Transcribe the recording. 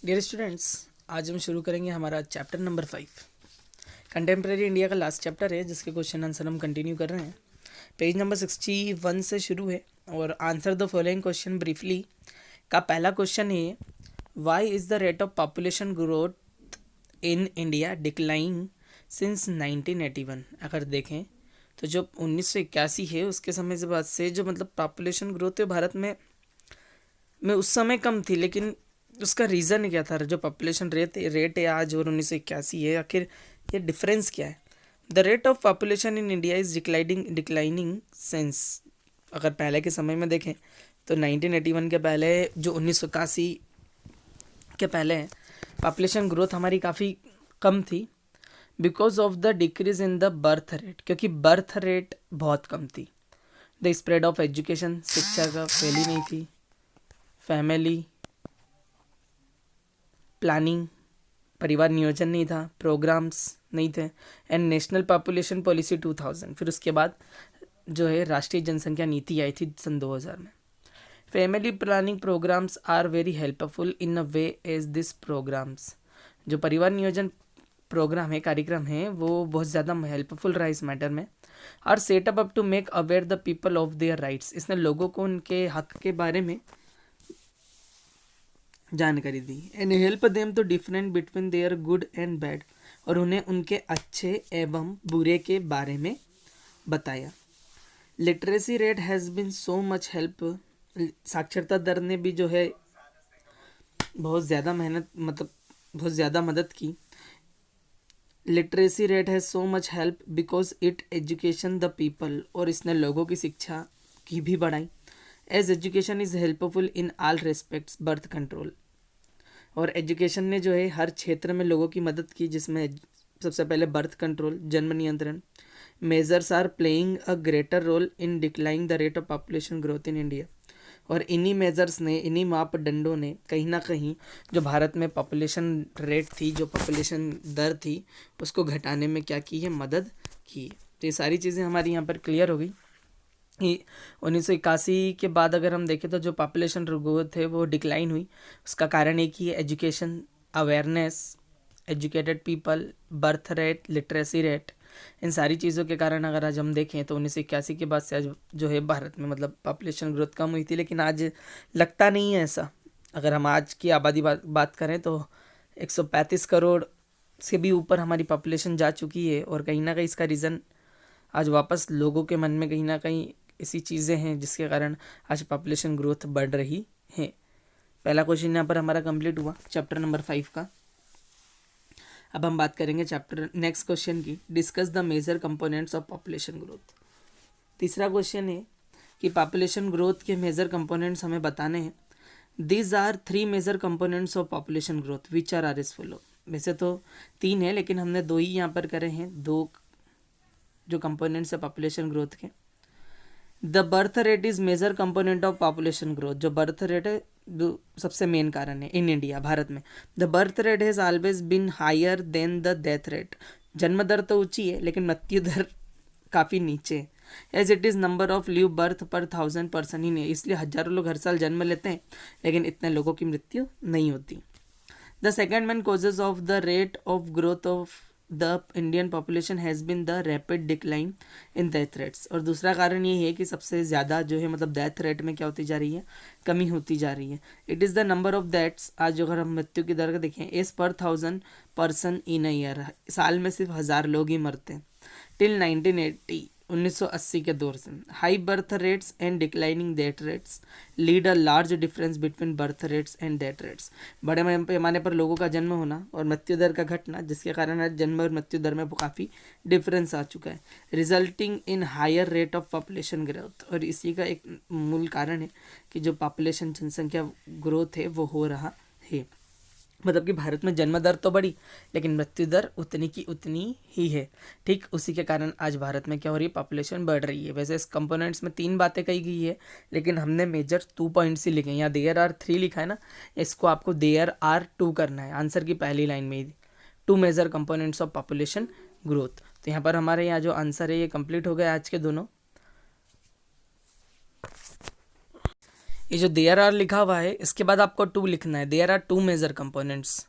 Dear students, आज हम शुरू करेंगे हमारा चैप्टर नंबर 5। कंटेम्प्रेरी इंडिया का लास्ट चैप्टर है जिसके क्वेश्चन आंसर हम कंटिन्यू कर रहे हैं। पेज नंबर 61 से शुरू है और answer the following question briefly का पहला क्वेश्चन है, why is the rate of population growth in India declining since 1981। अगर देखें तो जो 1981 है उसके समय से बाद से जो मतलब पॉपुलेशन ग्रोथ है भारत में उस समय कम थी, लेकिन उसका रीज़न क्या था? जो पॉपुलेशन रेट है आज और 1981 है, आखिर ये डिफरेंस क्या है? The rate of population in India is declining sense. अगर पहले के समय में देखें तो 1981 के पहले, जो 1981 के पहले पॉपुलेशन ग्रोथ हमारी काफ़ी कम थी because of the decrease in the birth rate, क्योंकि बर्थ रेट बहुत कम थी। द स्प्रेड ऑफ एजुकेशन, शिक्षा का फैली नहीं थी। फैमिली प्लानिंग, परिवार नियोजन नहीं था। प्रोग्राम्स नहीं थे। एंड नेशनल पॉपुलेशन पॉलिसी 2000, फिर उसके बाद जो है राष्ट्रीय जनसंख्या नीति आई थी सन 2000 में। Family planning programs are very helpful in a way as this programs, जो परिवार नियोजन प्रोग्राम है, कार्यक्रम है, वो बहुत ज़्यादा हेल्पफुल रहा इस मैटर में। Are set up up to make aware the people of their rights, इसने लोगों को उनके हक के बारे में जानकारी दी। And help them to different between their good and bad, और उन्हें उनके अच्छे एवं बुरे के बारे में बताया। Literacy rate has been so much help, साक्षरता दर ने भी जो है बहुत ज़्यादा बहुत ज़्यादा मदद की। Literacy rate has so much help because it education the people, और इसने लोगों की शिक्षा की भी बढ़ाई। As education is helpful in all respects birth control, और एजुकेशन ने जो है हर क्षेत्र में लोगों की मदद की, जिसमें सबसे पहले बर्थ कंट्रोल, जन्म नियंत्रण। Measures are playing a greater role in declining the rate of population growth in India, और इन्हीं मेजर्स ने, इन्हीं मापदंडों ने कहीं ना कहीं जो भारत में पॉपुलेशन रेट थी, जो पॉपुलेशन दर थी, उसको घटाने में क्या की है? मदद की है। तो ये सारी चीज़ें हमारी यहाँ पर क्लियर हो गई। 1981 के बाद अगर हम देखें तो जो पॉपुलेशन ग्रोथ है वो डिक्लाइन हुई। उसका कारण एक ही है, education, awareness, educated people, birth rate, literacy rate. इन सारी चीज़ों के कारण अगर आज हम देखें तो 1981 के बाद से आज जो है भारत में मतलब पॉपुलेशन ग्रोथ कम हुई थी, लेकिन आज लगता नहीं है ऐसा। अगर हम आज की आबादी बात करें तो 135 करोड़ से भी ऊपर हमारी पॉपुलेशन जा चुकी है, और कहीं ना कहीं इसका रीज़न आज वापस लोगों के मन में कहीं ना कहीं ऐसी चीज़ें हैं जिसके कारण आज पॉपुलेशन ग्रोथ बढ़ रही है। पहला क्वेश्चन यहाँ पर हमारा कंप्लीट हुआ चैप्टर नंबर 5 का। अब हम बात करेंगे चैप्टर नेक्स्ट क्वेश्चन की, discuss the major components of population growth. तीसरा क्वेश्चन है कि पॉपुलेशन ग्रोथ के मेजर कंपोनेंट्स हमें बताने हैं। These are 3 major components of population growth which are as follow. वैसे तो 3 है, लेकिन हमने 2 ही यहाँ पर करे हैं, 2 जो कंपोनेंट्स है पॉपुलेशन ग्रोथ के। The birth rate is major component of population growth, जो बर्थ रेट है जो सबसे मेन कारण है इन इंडिया, भारत में। The birth rate has always been higher than the death rate, जन्म दर तो ऊंची है लेकिन मृत्यु दर काफ़ी नीचे है। As it is number of live birth per 1000 person ही नहीं, इसलिए हज़ारों लोग हर साल जन्म लेते हैं लेकिन इतने लोगों की मृत्यु नहीं होती। The second main causes of the rate of growth of the Indian population has been the rapid decline in death rates, और दूसरा कारण ये है कि सबसे ज़्यादा जो है मतलब डेथ रेट में क्या होती जा रही है? कमी होती जा रही है। It is the number of deaths, आज अगर हम मृत्यु की दर को देखें, as per 1000 person in a year, साल में सिर्फ 1000 लोग ही मरते हैं। टिल 1980, 1980 के दौर से high birth rates and declining death rates lead a large difference between birth rates and death rates, बड़े पैमाने पर लोगों का जन्म होना और मृत्यु दर का घटना, जिसके कारण आज जन्म और मृत्यु दर में काफ़ी डिफरेंस आ चुका है, resulting in higher rate of population growth. और इसी का एक मूल कारण है कि जो पॉपुलेशन जनसंख्या ग्रोथ है वो हो रहा है। मतलब कि भारत में जन्म दर तो बढ़ी लेकिन मृत्यु दर उतनी की उतनी ही है। ठीक उसी के कारण आज भारत में क्या हो रही है? पॉपुलेशन बढ़ रही है। वैसे इस कंपोनेंट्स में 3 बातें कही गई है, लेकिन हमने मेजर 2 पॉइंट्स ही लिखे हैं। यहाँ देयर आर 3 लिखा है ना, इसको आपको देयर आर 2 करना है आंसर की पहली लाइन में ही। 2 major components of population growth. तो यहाँ पर हमारे यहाँ जो आंसर है ये कंप्लीट हो गया आज के दोनों। ये जो देयर आर लिखा हुआ है इसके बाद आपको टू लिखना है। There are two major components.